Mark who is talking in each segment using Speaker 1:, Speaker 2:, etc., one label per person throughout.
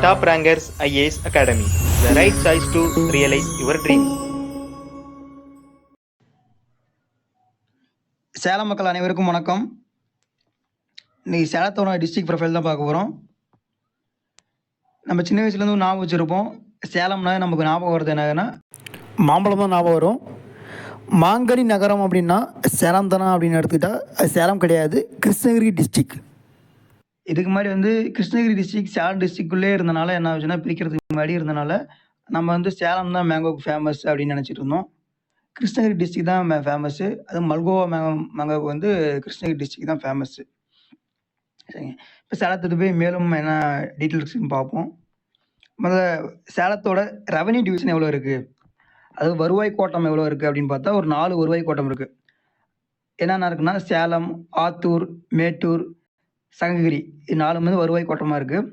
Speaker 1: Top Rankers IAS Academy, the right choice to realize your dream.
Speaker 2: Salem மக்கள் அனைவருக்கும் வணக்கம். இன்னைக்கு சேலத்தோட டிஸ்ட்ரிக்ட் ப்ரொஃபைல் தான் பார்க்க போகிறோம். நம்ம சின்ன வயசுலேருந்து ஞாபகம் வச்சுருப்போம். சேலம்னா நமக்கு ஞாபகம் வருது என்னன்னா மாம்பழம் தான் ஞாபகம் வரும். மாங்கனி நகரம் அப்படின்னா சேலம் தானா அப்படின்னு எடுத்துக்கிட்டால் அது சேலம் கிடையாது, கிருஷ்ணகிரி டிஸ்ட்ரிக். இதுக்கு முன்னாடி கிருஷ்ணகிரி டிஸ்ட்ரிக் சேலம் டிஸ்ட்ரிக்குள்ளே இருந்தனால என்ன ஆச்சுன்னா, பிரிக்கிறதுக்கு முன்னாடி இருந்தனால நம்ம சேலம் தான் மேங்கோக்கு ஃபேமஸ் அப்படின்னு நினச்சிட்டு இருந்தோம். கிருஷ்ணகிரி டிஸ்ட்ரிக் தான் ஃபேமஸ்ஸு. அதுவும் மல்கோவா மேங்கோவுக்கு கிருஷ்ணகிரி டிஸ்ட்ரிக் தான் ஃபேமஸ்ஸு. சரிங்க. இப்போ சேலத்துக்கு போய் மேலும் என்ன டீட்டெயில்ஸ்ன்னு பார்ப்போம். முதல்ல சேலத்தோட ரெவன்யூ டிவிஷன் எவ்வளோ இருக்குது, அது வருவாய் கோட்டம் எவ்வளோ இருக்குது அப்படின்னு பார்த்தா ஒரு 4 வருவாய் கோட்டம் இருக்குது. என்னென்ன இருக்குன்னா சேலம், ஆத்தூர், மேட்டூர், சங்ககிரி, இது 4 வருவாய் கோட்டமாக இருக்குது.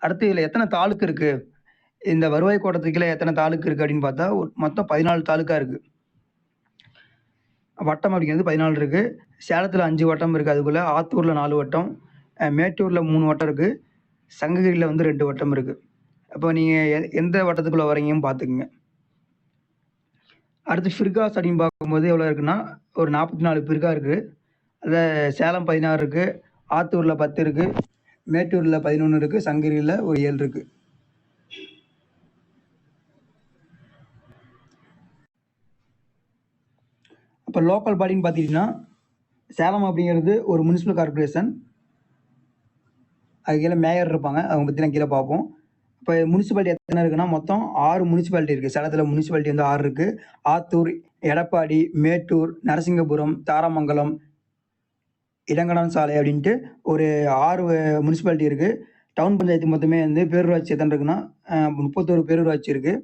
Speaker 2: அடுத்து இதில் எத்தனை தாலுக்கு இருக்குது, இந்த வருவாய் கோட்டத்துக்கு கீழே எத்தனை தாலுக்கு இருக்குது அப்படின்னு பார்த்தா மொத்தம் 14 தாலுக்கா இருக்குது. வட்டம் அப்படிங்கிறது 14 இருக்குது. சேலத்தில் 5 வட்டம் இருக்குது. அதுக்குள்ளே ஆத்தூரில் 4 வட்டம், மேட்டூரில் 3 வட்டம் இருக்குது, சங்ககிரியில் 2 வட்டம் இருக்குது. அப்போ நீங்கள் எந்த வட்டத்துக்குள்ளே வரீங்கன்னு பார்த்துக்குங்க. அடுத்து ஃபிர்காஸ் அப்படின்னு பார்க்கும்போது எவ்வளோ இருக்குன்னா ஒரு 44 ஃபிர்கா இருக்குது. அதில் சேலம் 16 இருக்குது, ஆத்தூரில் 10 இருக்குது, மேட்டூரில் 11 இருக்குது, சங்ககிரியில் ஒரு 7 இருக்குது. இப்போ லோக்கல் பாடின்னு பார்த்திங்கன்னா சேலம் அப்படிங்கிறது ஒரு முனிசிபல் கார்பரேஷன். அது கீழே மேயர் இருப்பாங்க, அவங்க பற்றிலாம் கீழே பார்ப்போம். இப்போ முனிசிபாலிட்டி எத்தனை இருக்குன்னா மொத்தம் 6 முனிசிபாலிட்டி இருக்குது. சேலத்தில் முனிசிபாலிட்டி 6 இருக்குது. ஆத்தூர், எடப்பாடி, மேட்டூர், நரசிங்கபுரம், தாராமங்கலம், இடங்கடன் சாலை அப்படின்ட்டு ஒரு 6 முனிசிபாலிட்டி இருக்குது. டவுன் பஞ்சாயத்து மொத்தமே பேரூராட்சி எத்தனை இருக்குன்னா 31 பேரூராட்சி இருக்குது.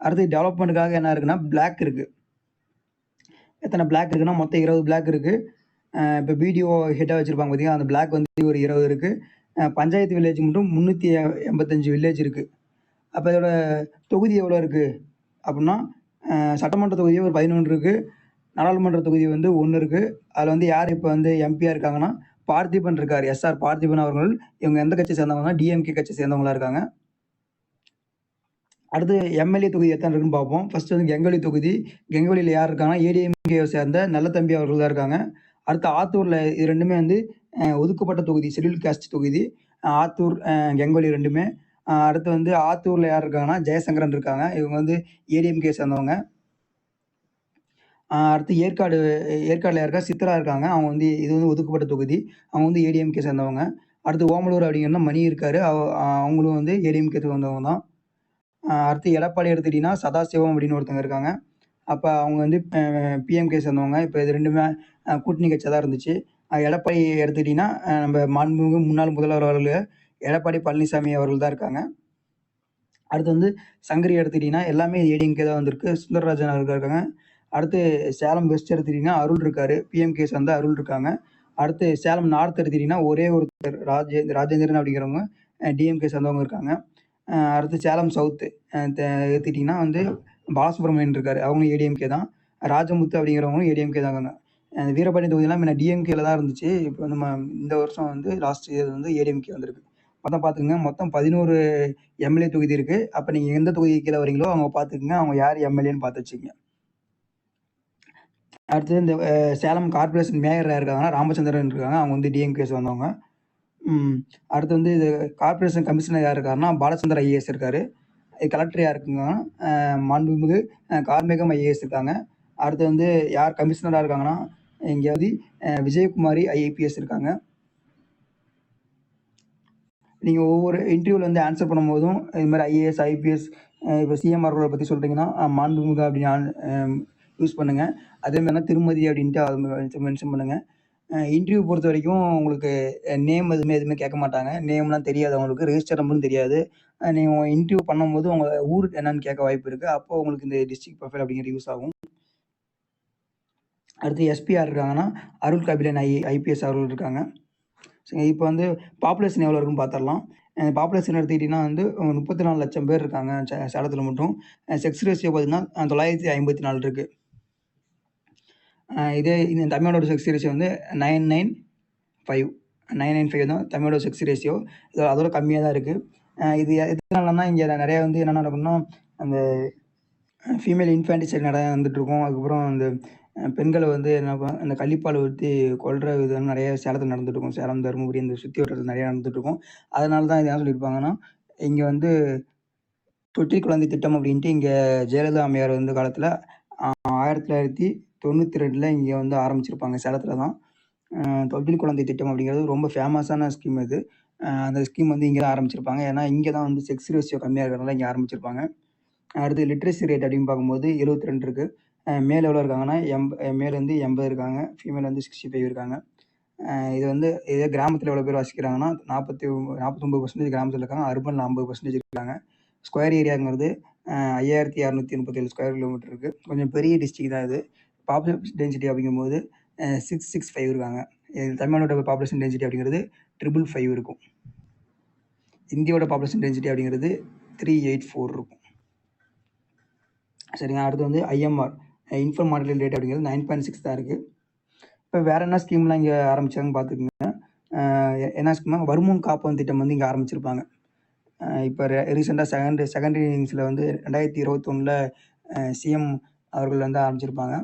Speaker 2: அடுத்து டெவலப்மெண்ட்டுக்காக என்ன இருக்குன்னா பிளாக் இருக்குது. எத்தனை பிளாக் இருக்குன்னா மொத்தம் 20 பிளாக் இருக்குது. இப்போ பிடிஓ ஹெட்டாக வச்சுருப்பாங்க பார்த்தீங்கன்னா, அந்த பிளாக் ஒரு 20 இருக்குது. பஞ்சாயத்து வில்லேஜ் மட்டும் 385 வில்லேஜ் இருக்குது. அப்போ இதோட தொகுதி எவ்வளோ இருக்குது அப்படின்னா சட்டமன்ற தொகுதி ஒரு 11 இருக்குது, நாடாளுமன்ற தொகுதி 1 இருக்குது. அதில் யார் இப்போ எம்பியாக இருக்காங்கன்னா பார்த்திபன் இருக்கார், எஸ்ஆர் பார்த்திபன் அவர்கள். இவங்க எந்த கட்சி சேர்ந்தவங்கன்னா டிஎம்கே கட்சி சேர்ந்தவங்களா இருக்காங்க. அடுத்து எம்எல்ஏ தொகுதி எத்தனை இருக்குன்னு பார்ப்போம். ஃபர்ஸ்ட் கெங்கவலி தொகுதி. கெங்கவலியில் யார் இருக்காங்கன்னா ஏடிஎம்கேவை சேர்ந்த நல்லதம்பி அவர்கள் தான் இருக்காங்க. அடுத்து ஆத்தூரில் இது ரெண்டுமே ஒதுக்கப்பட்ட தொகுதி, ஷெட்யூல் காஸ்ட் தொகுதி. ஆத்தூர், கெங்கவலி ரெண்டுமே. அடுத்து ஆத்தூரில் யார் இருக்காங்கன்னா ஜெயசங்கரன் இருக்காங்க, இவங்க ஏடிஎம்கே சேர்ந்தவங்க. அடுத்து ஏற்காடில் யாருக்கா சித்ரா இருக்காங்க, அவங்க இது ஒதுக்கப்பட்ட தொகுதி, அவங்க ஏடிஎம்கே சேர்ந்தவங்க. அடுத்து ஓமலூர் அப்படிங்கன்னா மணி இருக்காரு, அவங்களும் ஏடிஎம்கே வந்தவங்க தான். அடுத்து எடப்பாடி எடுத்துக்கிட்டிங்கன்னா சதாசிவம் அப்படின்னு ஒருத்தவங்க இருக்காங்க. அப்போ அவங்க பிஎம்கே சேர்ந்தவங்க. இப்போ இது ரெண்டுமே கூட்டணி கட்சியாக தான் இருந்துச்சு. எடப்பாடி எடுத்துக்கிட்டிங்கன்னா நம்ம மாண்புமிகு முன்னாள் முதல்வர் அவர்கள் எடப்பாடி பழனிசாமி அவர்கள் தான் இருக்காங்க. அடுத்து சங்ககிரி எடுத்துக்கிட்டிங்கன்னா எல்லாமே ஏடிஎம்கே தான் வந்திருக்கு, சுந்தரராஜன் அவர்கள் இருக்காங்க. அடுத்து சேலம் வெஸ்ட் எடுத்துக்கிட்டிங்கன்னா அருள் இருக்கார், பிஎம்கே சேர்ந்த அருள் இருக்காங்க. அடுத்து சேலம் நார்த் எடுத்துக்கிட்டிங்கன்னா ஒரே ஒருத்தர் ராஜேந்திரன் அப்படிங்கிறவங்க டிஎம்கே சேர்ந்தவங்க இருக்காங்க. அடுத்து சேலம் சவுத்து எடுத்துக்கிட்டிங்கன்னா பாலசுப்ரமணியன் இருக்கார், அவங்க ஏடிஎம்கே தான். ராஜமுத்து அப்படிங்கிறவங்களும் ஏடிஎம்கே தாங்க. வீரபாண்டி தொகுதியெல்லாம் முன்ன டிஎம்கேல தான் இருந்துச்சு. இப்போ நம்ம இந்த வருஷம் லாஸ்ட் இயர் ஏடிஎம்கே வந்திருக்கு. மொத்தம் பார்த்துக்குங்க, மொத்தம் 11 எம்எல்ஏ தொகுதி இருக்குது. அப்போ நீங்கள் எந்த தொகுதி கீழே வரீங்களோ அவங்க பார்த்துக்குங்க, அவங்க யார் எம்எல்ஏன்னு பார்த்து வச்சுக்கோங்க. அடுத்தது இந்த சேலம் கார்பரேஷன் மேயர் இருக்காங்கன்னா ராமச்சந்திரன் இருக்காங்க, அவங்க டிஎம்கேஸ் வந்தவங்க. அடுத்து இது கார்பரேஷன் கமிஷனர் யார் இருக்காருன்னா பாலச்சந்திர ஐஏஎஸ் இருக்கார். கலெக்டர் யார் இருக்குங்கன்னா மாண்புமிகு கார்மேகம் ஐஏஎஸ் இருக்காங்க. அடுத்து யார் கமிஷனராக இருக்காங்கன்னா இங்கே விஜயகுமாரி ஐஏபிஎஸ் இருக்காங்க. நீங்கள் ஒவ்வொரு இன்டர்வியூவில் ஆன்சர் பண்ணும்போதும் இது மாதிரி ஐஏஎஸ் ஐபிஎஸ் இப்போ சிஎம் அவர்களை பற்றி சொல்கிறீங்கன்னா மாண்புமிகு அப்படின்னு யூஸ் பண்ணுங்கள். அதேமாதிரி திருமதி அப்படின்ட்டு அதை மென்ஷன் பண்ணுங்கள். இன்டர்வியூ பொறுத்த வரைக்கும் உங்களுக்கு நேம் எதுவுமே கேட்க மாட்டாங்க. நேம்லாம் தெரியாது அவங்களுக்கு, ரெஜிஸ்டர் நம்பரும் தெரியாது. நீங்கள் இன்டர்வியூ பண்ணும்போது உங்கள் ஊர் என்னன்னு கேட்க வாய்ப்பு இருக்குது. அப்போது உங்களுக்கு இந்த டிஸ்ட்ரிக்ட் ப்ரொஃபைல் அப்படிங்கிற யூஸ் ஆகும். அடுத்து எஸ்பிஆர் இருக்காங்கன்னா அருள் கபிலன் ஐபிஎஸ் அவர்கள் இருக்காங்க. சரி, இப்போ பாப்புலேஷன் எவ்வளோ இருக்குன்னு பார்த்துடலாம். பாப்புலேஷன் எடுத்துக்கிட்டிங்கன்னா 34 லட்சம் பேர் இருக்காங்க சேலத்தில் மட்டும். செக்ஸ் ரேஷியோ பார்த்தீங்கன்னா 954 இருக்குது. இதே இந்த தமிழோட செக்ஸ் ரேஷியோ 995 தான் தமிழோட செக்ஸ் ரேஷியோ. அதோட கம்மியாக தான் இருக்குது. இது எதனாலன்னா இங்கே நிறையா வந்து என்ன நடக்கும்னா அந்த ஃபீமேல் இன்ஃபான்டிசைட் நிறையா நடந்துகிட்ருக்கும். அதுக்கப்புறம் அந்த பெண்களை வந்து என்ன அந்த கள்ளிப்பால் ஊற்றி கொல்ற இதெல்லாம் நிறைய சேலத்தில் நடந்துகிட்ருக்கும். சேலம், தருமபுரி இந்த சுற்றி வட்டத்தில் நிறையா நடந்துகிட்ருக்கும். அதனால தான் இது என்ன சொல்லியிருப்பாங்கன்னா, இங்கே வந்து தொட்டில் குழந்தை திட்டம் அப்படின்ட்டு இங்கே ஜெயலலிதா அம்மையார் வந்து காலத்தில் 1992 இங்கே வந்து ஆரம்பிச்சிருப்பாங்க. சேலத்தில் தான் தொட்டில் குழந்தை திட்டம் அப்படிங்கிறது ரொம்ப ஃபேமஸான ஸ்கீம் இது. அந்த ஸ்கீம் வந்து இங்கே தான் ஆரம்பிச்சிருப்பாங்க. ஏன்னா இங்கே தான் வந்து செக்ஸ் ரேஷியோ கம்மியாக இருக்கிறனால இங்கே ஆரம்பிச்சிருப்பாங்க. அடுத்து லிட்ரஸி ரேட் அப்படின்னு பார்க்கும்போது 72 இருக்குது. மேல் எவ்வளோ இருக்காங்கன்னா மேல் வந்து 80 இருக்காங்க, ஃபீமேல் வந்து 65 இருக்காங்க. இது வந்து இதே கிராமத்தில் எவ்வளோ பேர் வசிக்கிறாங்கன்னா 49% கிராமத்தில் இருக்காங்க, அர்பனில் 50% இருக்காங்க. ஸ்கொயர் ஏரியாங்கிறது 5637 ஸ்கொயர் கிலோமீட்டர் இருக்குது. கொஞ்சம் பெரிய டிஸ்ட்ரிக்ட் தான் இது. பாப்புலேஷன் டென்சிட்டி அப்படிங்கும்போது 665 இருக்காங்க. தமிழ்நாட்டோட பாப்புலேஷன் டென்சிட்டி அப்படிங்கிறது 555 இருக்கும். இந்தியாவோட பாப்புலேஷன் டென்சிட்டி அப்படிங்கிறது 384 இருக்கும். சரிங்க. அடுத்து வந்து ஐஎம்ஆர் இன்ஃபர்ம் மார்டலிட்டி ரேட் அப்படிங்கிறது 9.6 தான் இருக்குது. இப்போ வேறு என்ன ஸ்கீம்லாம் இங்கே ஆரம்பித்தாங்கன்னு பார்த்துக்குங்க. என்ன ஸ்கீம்னா வருமுன் காப்பகம் திட்டம் வந்து இங்கே ஆரம்பிச்சிருப்பாங்க. இப்போ ரீசெண்டாக செகண்டரி இன்னிங்ஸில் வந்து 2021 சிஎம் அவர்கள் வந்து ஆரம்பிச்சிருப்பாங்க.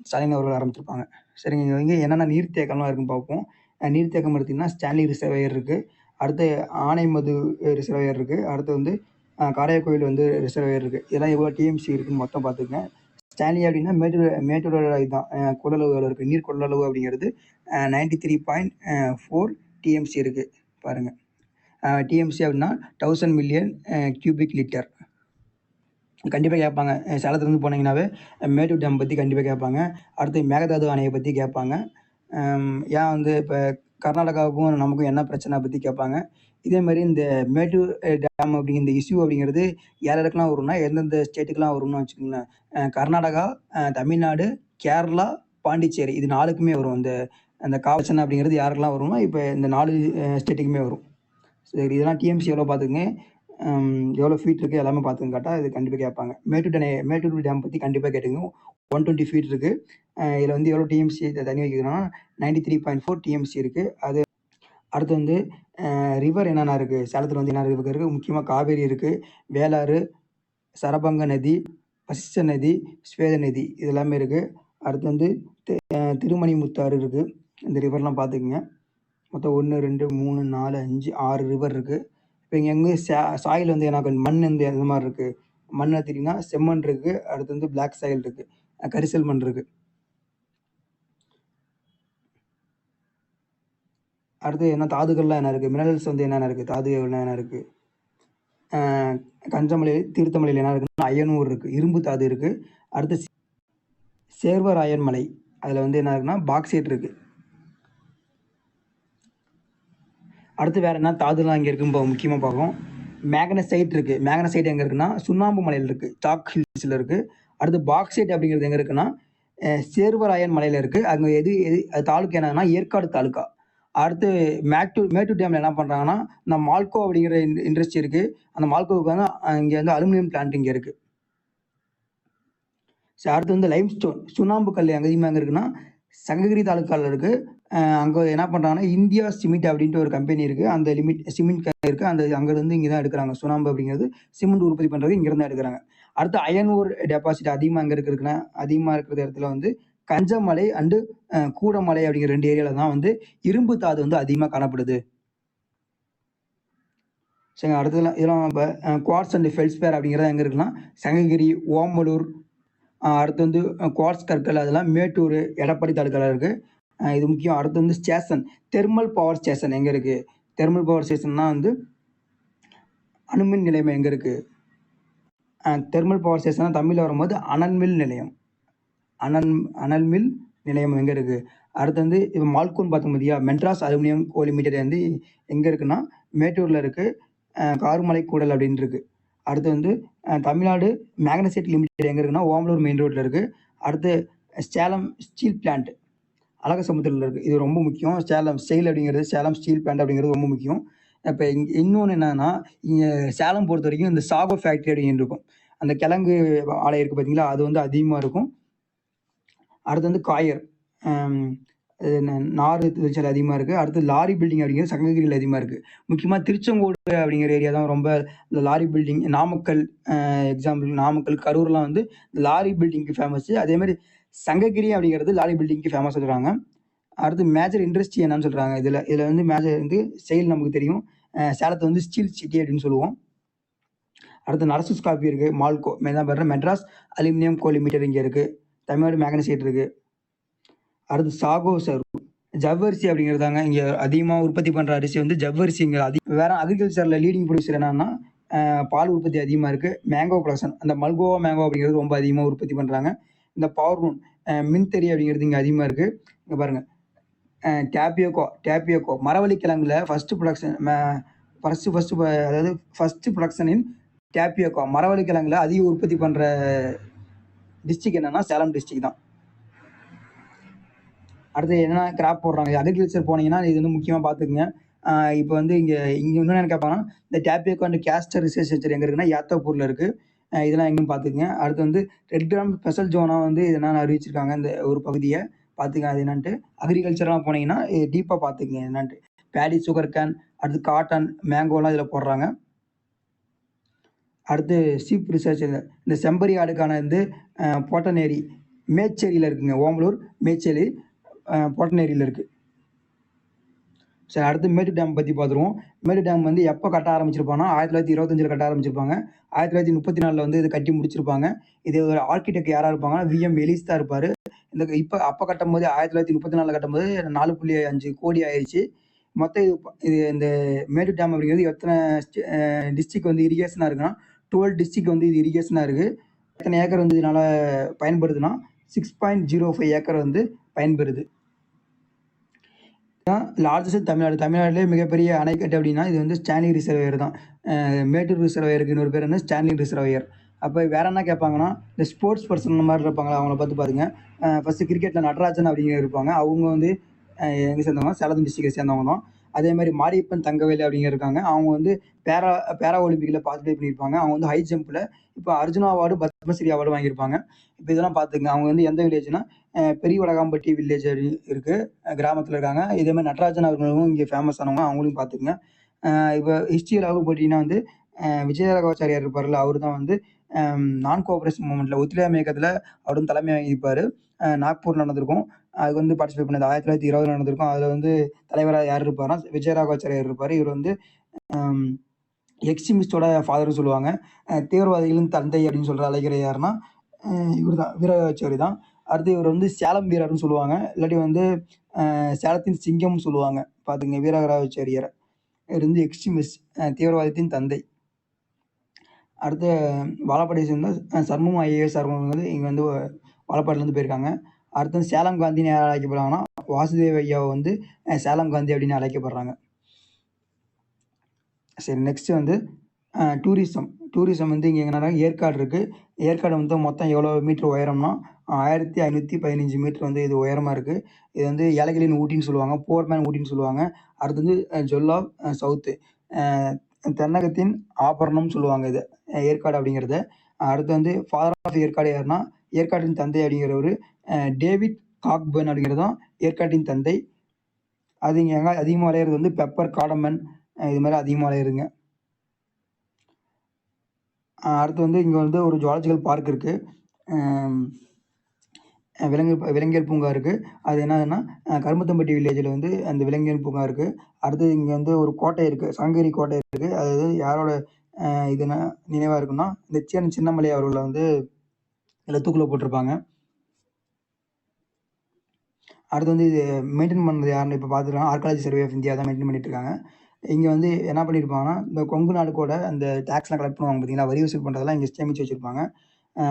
Speaker 2: ஸ்டாலின் அவர்கள் ஆரம்பிச்சிருப்பாங்க. சரிங்க. இங்கே வந்து என்னென்ன நீர்த்தேக்கம்லாம் இருக்குன்னு பார்ப்போம். நீர்த்தேக்கம் எடுத்திங்கன்னா ஸ்டான்லி ரிசர்வாயர் இருக்குது. அடுத்து ஆனைமது ரிசர்வாயர் இருக்குது. அடுத்து வந்து காரையக்கோயில் வந்து ரிசர்வாயர் இருக்குது. இதெல்லாம் எவ்வளோ டிஎம்சி இருக்குன்னு மொத்தம் பார்த்துக்குங்க. ஸ்டான்லி அப்படின்னா மேட்டூரோட இதுதான் கொள்ளளவு எவ்வளோ இருக்குது, நீர் கொள்ளளவு அப்படிங்கிறது 93.4 டிஎம்சி இருக்குது. பாருங்கள், டிஎம்சி அப்படின்னா 1000 மில்லியன் கியூபிக் லிட்டர். கண்டிப்பாக கேட்பாங்க. சேலத்துலேருந்து போனீங்கன்னாவே மேட்டூர் டேம் பற்றி கண்டிப்பாக கேட்பாங்க. அடுத்து மேகதாது அணையை பற்றி கேட்பாங்க. ஏன் வந்து இப்போ கர்நாடகாவுக்கும் நமக்கும் என்ன பிரச்சனை பற்றி கேட்பாங்க. இதேமாதிரி இந்த மேட்டூர் டேம் அப்படிங்கிற இந்த இஷ்யூ அப்படிங்கிறது யாருக்கெல்லாம் வரும்னா எந்தெந்த ஸ்டேட்டுக்கெலாம் வரும்னு வச்சுக்கோங்களேன். கர்நாடகா, தமிழ்நாடு, கேரளா, பாண்டிச்சேரி இது 4க்குமே வரும். அந்த பிரச்சனை அப்படிங்கிறது யாருக்கெல்லாம் வரும்னா இப்போ இந்த 4 ஸ்டேட்டுக்குமே வரும். சரி, இதெல்லாம் டிஎம்சி எவ்வளோ பார்த்துக்குங்க, எவ்வளோ ஃபீட் இருக்குது எல்லாமே பார்த்துங்க. கேட்டால் இது கண்டிப்பாக கேட்பாங்க. மேட்டூர் டேம் பற்றி கண்டிப்பாக கேட்டுங்க. 120 ஃபீட் இருக்குது. இதில் வந்து எவ்வளோ டிஎம்சி தண்ணி வைக்கிறதுனா 93.4 டிஎம்சி இருக்குது. அது அடுத்து வந்து ரிவர் என்னென்ன இருக்குது சேலத்தில் வந்து என்ன ரிவர் இருக்குது, முக்கியமாக காவேரி இருக்குது, வேளாறு, சரபங்க நதி, வசிஷ்ட நதி, ஸ்வேத நதி இது எல்லாமே இருக்குது. அடுத்து வந்து திருமணிமுத்தாறு இருக்குது. இந்த ரிவர்லாம் பார்த்துக்குங்க. மொத்தம் 1 2 3 4 5 6 ரிவர் இருக்குது. இப்போ இங்கே எங்கே சாயில் வந்து என்ன மண் வந்து எந்த மாதிரி இருக்குது, மண் எடுத்திங்கன்னா செம்மண் இருக்குது. அடுத்து வந்து பிளாக் சாயில் இருக்குது, கரிசல் மண் இருக்குது. அடுத்து என்ன தாதுக்கள்லாம் என்ன இருக்குது, மினரல்ஸ் வந்து என்னென்ன இருக்குது, தாதுகள்லாம் என்ன இருக்குது. கஞ்சமலை தீர்த்தமலையில் என்ன இருக்குன்னா அயனூர் இருக்குது, இரும்பு தாது இருக்குது. அடுத்து சேர்வராயன் மலை, அதில் வந்து என்ன இருக்குன்னா பாக்சைட் இருக்குது. அடுத்து வேறு என்ன தாதுலாம் இங்கே இருக்குன்னு முக்கியமாக பார்ப்போம். மேக்னசைட் இருக்குது. மேக்னசைட் எங்கே இருக்குன்னா சுண்ணாம்பு மலையில் இருக்குது, சாக் ஹில்ஸில் இருக்குது. அடுத்து பாக்சைட் அப்படிங்கிறது எங்கே இருக்குன்னா சேர்வராயன் மலையில் இருக்குது. அங்கே எது தாலுக்கா என்னன்னா ஏற்காடு தாலுக்கா. அடுத்து மேட்டூர் டேமில் என்ன பண்ணுறாங்கன்னா இந்த மால்கோ அப்படிங்கிற இண்டஸ்ட்ரி இருக்குது. அந்த மால்கோவுக்கு வந்து இங்கே வந்து அலுமினியம் பிளான்ட் இங்கே இருக்குது. சரி, அடுத்து வந்து லைம்ஸ்டோன் சுண்ணாம்பு கல் அதிகமாக எங்கே இருக்குன்னா சங்ககிரி தாலுக்காவில் இருக்குது. அங்கே என்ன பண்ணுறாங்கன்னா இந்தியா சிமெண்ட் அப்படின்ட்டு ஒரு கம்பெனி இருக்குது. அந்த சிமெண்ட் இருக்குது. அங்கேருந்து இங்கே தான் எடுக்கிறாங்க. சுண்ணாம்பு அப்படிங்கிறது சிமெண்ட் உற்பத்தி பண்ணுறது இங்கேருந்து எடுக்கிறாங்க. அடுத்து அயனூர் டெபாசிட் அதிகமாக எங்கே இருக்குன்னா அதிகமாக இருக்கிற இடத்துல வந்து கஞ்சமலை அண்டு கூடமலை அப்படிங்கிற 2 ஏரியாவில் தான் வந்து இரும்பு தாது வந்து அதிகமாக காணப்படுது. சரிங்க. அடுத்ததுல இதெல்லாம் இப்போ குவார்ட்ஸ் அண்ட் ஃபெல்ஸ்பேர் அப்படிங்கிறது எங்கே இருக்குன்னா சங்ககிரி, ஓமலூர், அடுத்து வந்து குவார்ட்ஸ் கற்கள் அதெல்லாம் மேட்டூர், எடப்பாடி தாலுக்காவில் இருக்குது. இது முக்கியம். அடுத்து வந்து ஸ்டேஷன் தெர்மல் பவர் ஸ்டேஷன் எங்கே இருக்குது, தெர்மல் பவர் ஸ்டேஷன்னா வந்து அணுமின் நிலையம் எங்கே இருக்குது. தெர்மல் பவர் ஸ்டேஷன் தமிழில் வரும்போது அனல்மில் நிலையம், அனல்மில் நிலையம் எங்கே இருக்குது. அடுத்து வந்து இப்போ மால்கோன் பார்த்தோம் பார்த்தியா, மெட்ராஸ் அலுமினியம் கோ லிமிடெட் வந்து எங்கே இருக்குன்னா மேட்டூரில் இருக்குது, காருமலை கூடல் அப்படின்னு இருக்குது. அடுத்து வந்து தமிழ்நாடு மேக்னசைட் லிமிடெட் எங்கே இருக்குன்னா ஓமலூர் மெயின் ரோட்டில் இருக்குது. அடுத்து சேலம் ஸ்டீல் பிளான்ட் அழகசமுத்திரத்தில் இருக்குது. இது ரொம்ப முக்கியம். சேலம் ஸ்டீல் பிளான்ட் அப்படிங்கிறது ரொம்ப முக்கியம். இப்போ இன்னொன்று என்னன்னா இங்கே சேலம் பொறுத்த வரைக்கும் இந்த சாகோ ஃபேக்ட்ரி அப்படின்னு இருக்கும். அந்த கிழங்கு ஆலை இருக்குது பார்த்தீங்களா, அது வந்து அதிகமாக இருக்கும். அடுத்து வந்து காயர் நார் தொழிற்சாலை அதிகமாக இருக்குது. அடுத்து லாரி பில்டிங் அப்படிங்கிறது சங்ககிரியில் அதிகமாக இருக்குது. முக்கியமாக திருச்செங்கோடு அப்படிங்கிற ஏரியா தான் ரொம்ப இந்த lorry building. Namakkal example Namakkal, கரூர்லாம் வந்து லாரி பில்டிங்க்கு ஃபேமஸ்ஸு. அதேமாதிரி சங்ககிரி அப்படிங்கிறது லாரி பில்டிங்க்கு ஃபேமஸ் சொல்கிறாங்க. அடுத்து மேஜர் இண்டஸ்ட்ரி என்னன்னு சொல்கிறாங்க. இதில் வந்து மேஜர் வந்து செயல் நமக்கு தெரியும். சேலத்தை வந்து ஸ்டீல் சிட்டி அப்படின்னு சொல்லுவோம். அடுத்து நரசூஸ் காப்பி இருக்குது, மால்கோ தான் பாருங்கள், மெட்ராஸ் அலுமினியம் கோ லிமிடெட் இங்கே இருக்குது, தமிழ்நாடு மேக்னசைட் இருக்குது. அடுத்து சாகோ சார் ஜவ்வரிசி அப்படிங்கிறதாங்க இங்கே அதிகமாக உற்பத்தி பண்ணுற அரிசி வந்து ஜவ்வரிசி. இங்கே வேற அக்ரிகல்ச்சரில் லீடிங் ப்ரொடியூசர் என்னன்னா பால் உற்பத்தி அதிகமாக இருக்குது. மேங்கோ ப்ரொடக்ஷன், அந்த மல்கோவா மேங்கோ அப்படிங்கிறது ரொம்ப அதிகமாக உற்பத்தி பண்ணுறாங்க. இந்த பவர்லூன் மின்தறி அப்படிங்கிறது இங்கே அதிகமாக இருக்குது. இங்கே பாருங்கள், டேப்பியோக்கோ மரவள்ளி கிழங்குல ஃபஸ்ட்டு ப்ரொடக்ஷன் அதாவது ஃபஸ்ட்டு ப்ரொடக்ஷனின் டேப்பியோக்கோ மரவள்ளி கிழங்குல அதிக உற்பத்தி பண்ணுற டிஸ்ட்ரிக்ட் என்னன்னா சேலம் டிஸ்ட்ரிக்ட் தான். அடுத்து என்ன கிராப் போடுறாங்க, அக்ரிகல்ச்சர் போனீங்கன்னா இது வந்து முக்கியமாக பார்த்துக்குங்க. இப்போ வந்து இங்கே இன்னும் என்ன கேட்பாங்கன்னா, இந்த டேப்பியோக்கோ அண்ட் கேஸ்டர் ரிசர்ச் சென்டர் எங்கே இருக்குன்னா யாத்தப்பூரில் இருக்குது. இதெல்லாம் எங்கேயும் பார்த்துக்குங்க. அடுத்து வந்து ரெட் கிராம் ஸ்பெஷல் ஜோனாக வந்து என்னென்ன அறிவிச்சிருக்காங்க இந்த ஒரு பகுதியை பார்த்துங்க. அது என்னன்ட்டு அக்ரிகல்ச்சர்லாம் போனீங்கன்னா டீப்பாக பார்த்துக்குங்க என்னன்ட்டு. பேடி, சுகர் கேன், அடுத்து காட்டன், மேங்கோலாம் இதில் போடுறாங்க. அடுத்து சீப் ரிசர்ச் இந்த செம்பரி ஆடுக்கான வந்து பொட்டனேரி மேச்சேரியில் இருக்குங்க. ஓமலூர் மேச்சேரி பொட்டனேரியில் இருக்குது. சரி, அடுத்து மேட்டு டேம் பற்றி பார்த்துருவோம். மேட்டு டேம் வந்து எப்போ கட்ட ஆரம்பிச்சிருப்பாங்கன்னா 1925 கட்ட ஆரம்பிச்சிருப்பாங்க. 1934 வந்து இது கட்டி முடிச்சிருப்பாங்க. இது ஒரு ஆர்கிடெக்ட் யாராக இருப்பாங்கன்னா விஎம் எலிஸ் தான் இருப்பார். அப்போ கட்டும்போது 1934 கட்டும்போது 4.5 கோடி ஆயிடுச்சு. மொத்தம் இது இந்த மேட்டு டேம் அப்படிங்கிறது எத்தனை டிஸ்ட்ரிக்ட் வந்து இரிகேஷனாக இருக்குன்னா 12 டிஸ்ட்ரிக்ட் வந்து இது இரிகேஷனாக இருக்குது. எத்தனை ஏக்கர் வந்து இதனால் பயன்படுதுன்னா 6.05 ஏக்கர் வந்து பயன்பெறுது. லார்ஜஸ்ட் தமிழ்நாட்டிலே மிகப்பெரிய அணைக்கட்டு அப்படின்னா இது வந்து ஸ்டான்லி ரிசர்வாயர் தான். மேட்டூர் ரிசர்வாயருக்கு இன்னொரு பேர் வந்து ஸ்டான்லி ரிசர்வாயர். அப்போ வேற என்ன கேட்பாங்கன்னா, இந்த ஸ்போர்ட்ஸ் பர்சன் மாதிரி இருப்பாங்களா அவங்கள பார்த்து பாருங்க. ஃபர்ஸ்ட் கிரிக்கெட்டில் நடராஜன் அப்படிங்கிற இருப்பாங்க. அவங்க வந்து எங்கே சேர்ந்தவங்க, சேலம் டிஸ்ட்ரிக்டை சேர்ந்தவங்க தான். அதே மாதிரி மாரியப்பன் தங்கவேலு அப்படிங்கிற இருக்காங்க. அவங்க வந்து பேரா ஒலிம்பிக்கில் பார்ட்டிசிபேட் பண்ணியிருப்பாங்க. அவங்க வந்து ஹை ஜம்பில் இப்போ அர்ஜுனா அவார்டு, பத்மஸ்ரீ அவார்டு வாங்கியிருப்பாங்க. இப்போ இதெல்லாம் பார்த்துங்க. அவங்க வந்து எந்த வில்லேஜ்னா பெரிய வடகாம்பட்டி வில்லேஜ் இருக்குது, கிராமத்தில் இருக்காங்க. இதே மாதிரி நடராஜன் அவர்களும் இங்கே ஃபேமஸ் ஆனவங்க, அவங்களையும் பார்த்துக்குங்க. இப்போ ஹிஸ்ட்ரியில் போட்டிங்கன்னா வந்து விஜயராகவாச்சாரியார் இருப்பார்ல, அவர் தான் வந்து நான் கோஆப்ரேஷன் மூமெண்ட்டில் ஒத்துழையாமை இயக்கத்தில் அவரும் தலைமை வகிப்பார். நாக்பூர் நடந்திருக்கும், அதுக்கு வந்து பார்ட்டிசிபேட் பண்ணது 1920 நடந்திருக்கும். அதில் வந்து தலைவராக யார் இருப்பார்னா விஜயராகவாச்சாரியார் இருப்பார். இவர் வந்து எக்ஸ்ட்ரீமிஸ்டோட ஃபாதர்னு சொல்லுவாங்க. தீவிரவாதிகளின் தந்தை அப்படின்னு சொல்கிற அழைக்கிற யாருன்னா இவர் தான், வீரராகவாச்சாரி தான். அடுத்து இவர் வந்து சேலம் வீரர்னு சொல்லுவாங்க, இல்லாட்டி வந்து சேலத்தின் சிங்கம்னு சொல்லுவாங்க. பார்த்துங்க, வீரராகவாச்சாரியார் இவர் வந்து எக்ஸ்ட்ரீமிஸ்ட், தீவிரவாதத்தின் தந்தை. அடுத்து வாழப்பாடியை சேர்ந்த சர்மம் ஐஏஎஸ் வந்து இங்கே வந்து வாழப்பாடிலேருந்து போயிருக்காங்க. அடுத்து வந்து சேலம் காந்தின்னு யார் அழைக்கப்படுறாங்கன்னா வாசுதேவ ஐயாவை வந்து சேலம் காந்தி அப்படின்னு அழைக்கப்படுறாங்க. சரி, நெக்ஸ்ட் வந்து டூரிசம் வந்து இங்கே எங்கன்னா ஏற்காடு இருக்குது. ஏற்காடு வந்து மொத்தம் எவ்வளோ மீட்டர் உயரம்னா 1515 மீட்டர் வந்து இது உயரமாக இருக்குது. இது வந்து ஏலகிரியின் ஊட்டின்னு சொல்லுவாங்க, போர்மேன் ஊட்டின்னு சொல்லுவாங்க. அடுத்து வந்து ஜொல்லா சவுத்து தென்னகத்தின் ஆபரணம் சொல்லுவாங்க இது ஏற்காடு அப்படிங்கிறது. அடுத்து வந்து ஃபாதர் ஆஃப் ஏற்காடு யாருன்னா ஏற்காட்டின் தந்தை அப்படிங்கிறவர் டேவிட் காக்பர்ன் அப்படிங்கிறது தான் ஏற்காட்டின் தந்தை. அது இங்கே எங்கே அதிகமாக விளையிறது வந்து பெப்பர், காடமன், இது மாதிரி அதிகமாக விளையிறதுங்க. அடுத்து வந்து இங்கே வந்து ஒரு ஜுவாலஜிக்கல் பார்க் இருக்குது, விலங்கியல் பூங்கா இருக்குது. அது என்னதுன்னா கருமத்தம்பட்டி வில்லேஜில் வந்து அந்த விலங்கியல் பூங்கா இருக்குது. அடுத்து இங்கே வந்து ஒரு கோட்டை இருக்குது, சங்ககிரி கோட்டை இருக்குது. அதாவது யாரோட இது நினைவாக இருக்குன்னா இந்த சின்னமலை அவர்களை வந்து இதில் தூக்கில் போட்டிருப்பாங்க. அடுத்து வந்து இது மெயின்டைன் பண்ணுறது யாருன்னு இப்போ பார்த்துருக்காங்க, ஆர்காலஜி சர்வே ஆஃப் இந்தியா தான் மெயின்டைன் பண்ணிட்டு இருக்காங்க. இங்கே வந்து என்ன பண்ணியிருப்பாங்கன்னா இந்த கொங்கு நாடுக்கூட அந்த டேக்ஸ்லாம் கலெக்ட் பண்ணுவாங்க பார்த்தீங்களா, வரி வசூல் பண்ணுறதெல்லாம் இங்கே சேமித்து வச்சுருப்பாங்க.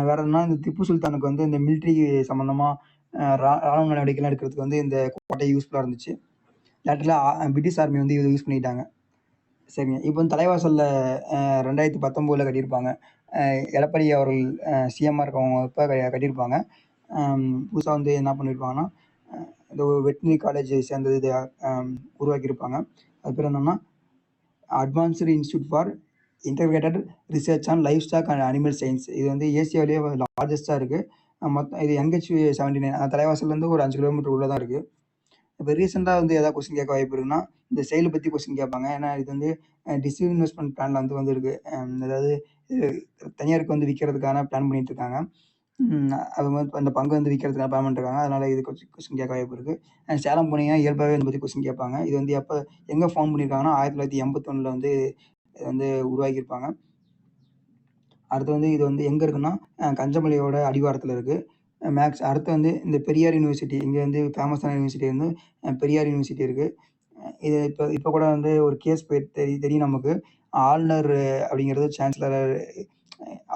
Speaker 2: வேறு என்ன, இந்த திப்பு சுல்தானுக்கு வந்து இந்த மிலிட்ரி சம்மந்தமாக ராணுவ நடவடிக்கைலாம் எடுக்கிறதுக்கு வந்து இந்த கோட்டை யூஸ்ஃபுல்லாக இருந்துச்சு. லேட்டரில் பிரிட்டிஷ் ஆர்மி வந்து இதை யூஸ் பண்ணிட்டாங்க. சரிங்க, இப்போ வந்து தலைவாசலில் 2019 கட்டியிருப்பாங்க. எடப்பாடி அவர்கள் சிஎம்மாக இருக்கவங்க இப்போ கட்டியிருப்பாங்க. புதுசாக வந்து என்ன பண்ணியிருப்பாங்கன்னா இந்த ஒரு வெட்டினரி காலேஜ் சேர்ந்தது இதை உருவாக்கியிருப்பாங்க. அது பேர் என்னென்னா advanced institute for integrated research on livestock and animal science. இது வந்து ஏசியாவிலேயே லார்ஜஸ்ட்டாக இருக்குது. மொத்தம் இது NH 79 தலைவாசல்லேருந்து ஒரு 5 கிலோமீட்டர் உள்ளே தான் இருக்குது. இப்போ ரீசெண்டாக வந்து எதாவது கொஸ்டின் கேட்க வாய்ப்பு இருக்குன்னா, இந்த செயலை பற்றி கொஸ்டின் கேட்பாங்க. ஏன்னா இது வந்து டிஸ்இன்வெஸ்ட்மெண்ட் பிளான்ல வந்து வந்திருக்கு. அதாவது தனியாருக்கு வந்து விற்கிறதுக்கான பிளான் பண்ணிட்டு இருக்காங்க. அது வந்து அந்த பங்கு வந்து விற்கிறதுக்காக பிளான் பண்ணிருக்காங்க. அதனால இது கொஸ்டின் கேட்க வாய்ப்பு இருக்கு. சேலம் போனீங்கன்னா இயல்பாவே இத பத்தி கொஸ்டின் கேட்பாங்க. இது வந்து எங்க ஃபவுண்ட் பண்ணியிருக்காங்கன்னா, 1981ல வந்து இத வந்து உருவாக்கியிருப்பாங்க. அடுத்து வந்து இது வந்து எங்க இருக்குன்னா, கஞ்சமலையோட அடிவாரத்தில இருக்கு. அடுத்து வந்து இந்த பெரியார் யூனிவர்சிட்டி இங்க வந்து ஃபேமஸான யூனிவர்சிட்டி வந்து பெரியார் யூனிவர்சிட்டி இருக்கு. இது இப்ப கூட வந்து ஒரு கேஸ் தெரியும் நமக்கு. ஆளுநர் அப்படிங்கிறது சான்சலர்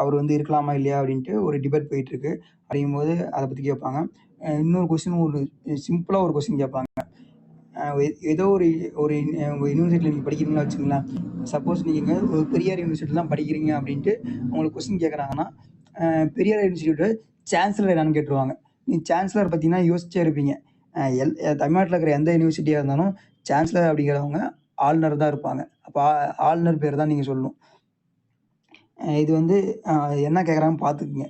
Speaker 2: அவர் வந்து இருக்கலாமா இல்லையா அப்படின்ட்டு ஒரு டிபேட் போயிட்டுருக்கு. அப்படிங்கும்போது அத பத்தி கேட்பாங்க. இன்னொரு கொஸ்டின் ஒரு சிம்பிளா ஒரு கொஸ்டின் கேட்பாங்க. ஏதோ ஒரு ஒரு உங்க யூனிவர்சிட்டியில நீங்க படிக்கிறீங்கன்னு வச்சுக்கங்களேன். சப்போஸ் நீங்க ஒரு பெரியார் யூனிவர்சிட்டில தான் படிக்கிறீங்க அப்படின்ட்டு உங்களுக்கு கொஸ்டின் கேட்குறாங்கன்னா, பெரியார் யூனிவர்சிட்டியோட சான்சலர் என்னன்னு கேட்டுருவாங்க. நீங்க சான்சலர் பத்தினா யோசிச்சே இருப்பீங்க. தமிழ்நாட்டுல இருக்கிற எந்த யூனிவர்சிட்டியா இருந்தாலும் சான்சலர் அப்படிங்கிறவங்க ஆளுநர் தான் இருப்பாங்க. அப்ப ஆளுநர் பேர் தான் நீங்க சொல்லணும். இது வந்து என்ன கேட்குறாங்கன்னு பார்த்துக்கங்க.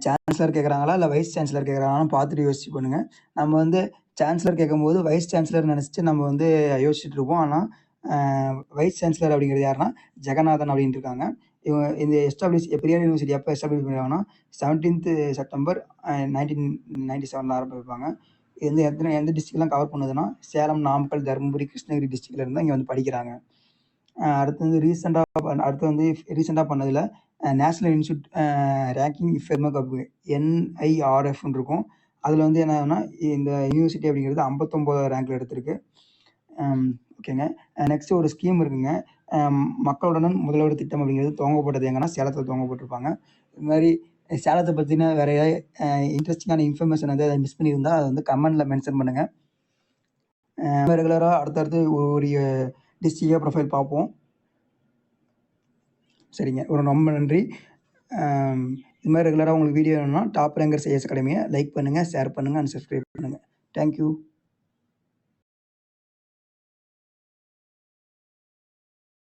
Speaker 2: சான்சலர் கேட்குறாங்களா? இல்ல வைஸ் சான்சலர் கேட்குறாங்களான்னு பார்த்துட்டு யோசிச்சு பண்ணுங்க. நம்ம வந்து சான்சலர் கேட்கும்போது வைஸ் சான்சலர் நெனச்சுட்டு நம்ம வந்து யோசிச்சுட்டு இருப்போம். ஆனா, வைஸ் சான்சலர் அப்படிங்கிறது யாருன்னா, ஜெகநாதன் அப்படின்ட்டு இருக்காங்க. இவங்க இந்த பெரியார் யூனிவர்சிட்டி எப்ப எஸ்டாப்ளிஷ் பண்ணிருக்காங்கன்னா, 17th செப்டம்பர் 1997ல ஆரம்பிப்பாங்க. இது வந்து எந்த டிஸ்ட்ரிக்ட்லாம் கவர் பண்ணுதுன்னா, சேலம், நாமக்கல், தர்மபுரி, கிருஷ்ணகிரி டிஸ்ட்ரிக்ட்ல இருந்து தான் இங்க வந்து படிக்கிறாங்க. அடுத்து வந்து ரீசெண்டா பண்ணதுல national institute ranking framework of NIRFன்னு இருக்கும். அதுல வந்து என்னன்னா, இந்த யூனிவர்சிட்டி அப்படிங்கிறது 59வது ரேங்க்ல எடுத்திருக்கு. ஓகேங்க. நெக்ஸ்ட் ஒரு ஸ்கீம் இருக்குங்க. மக்களுடன் முதல்வர் திட்டம் அப்படிங்கிறது துவங்கப்பட்டது எங்கன்னா, சேலத்துல துவங்கப்பட்டிருப்பாங்க. இது மாரி சேலத்த பத்தின வேற ஏதாவது இன்ட்ரஸ்டிங்கான இன்ஃபர்மேஷன் வந்து மிஸ் பண்ணியிருந்தா அத வந்து கமெண்ட்ல மென்ஷன் பண்ணுங்க. ரெகுலரா அடுத்தடுத்து ஒரு டிஸ்ட்ரிக்ட் ப்ரொஃபைல் பார்ப்போம். சரிங்க. ரொம்ப நன்றி. இது மாரி ரெகுலரா உங்களுக்கு வீடியோ வேணும்னா டாப் ரேங்கர்ஸ் ஐஏஎஸ் அகாடமிய லைக் பண்ணுங்க, ஷேர் பண்ணுங்க அண்ட் சப்ஸ்கிரைப் பண்ணுங்க. Thank you.